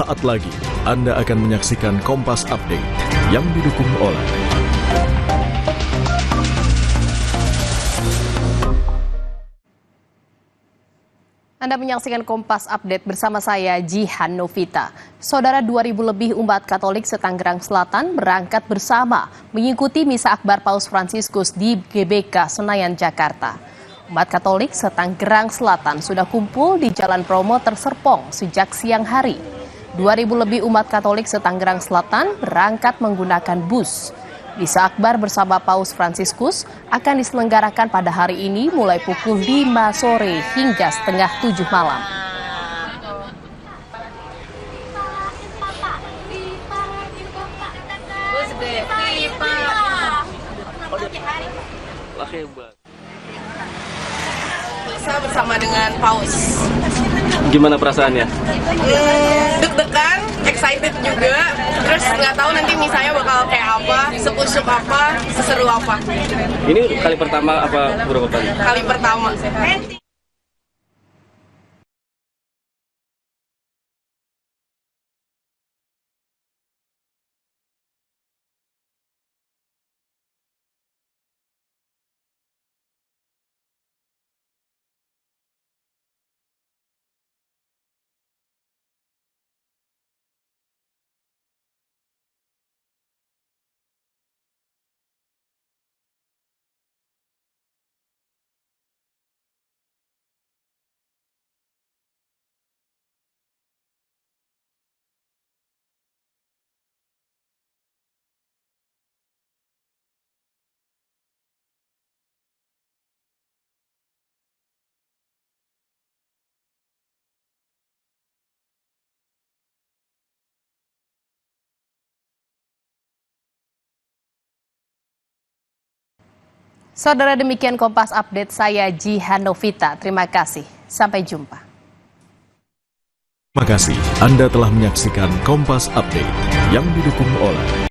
Sesaat lagi Anda akan menyaksikan Kompas Update yang didukung oleh Anda menyaksikan Kompas Update bersama saya, Jihan Novita. Saudara, 2.000 lebih umat Katolik se-Tangerang Selatan berangkat bersama mengikuti Misa Akbar Paus Fransiskus di GBK Senayan, Jakarta. Umat Katolik se-Tangerang Selatan sudah kumpul di Jalan Promoter Serpong sejak siang hari. 2.000 lebih umat Katolik se-Tangerang Selatan berangkat menggunakan bus. Misa Akbar bersama Paus Fransiskus akan diselenggarakan pada hari ini mulai pukul 5 sore hingga setengah 7 malam. Misa bersama dengan Paus. Gimana perasaannya? Deg-degan, excited juga. Terus nggak tahu nanti misanya bakal kayak apa, sekusuk apa, seseru apa. Ini kali pertama apa berapa kali? Kali pertama. Saudara, demikian Kompas Update, saya Jihan Novita. Terima kasih. Sampai jumpa. Terima kasih Anda telah menyaksikan Kompas Update yang didukung oleh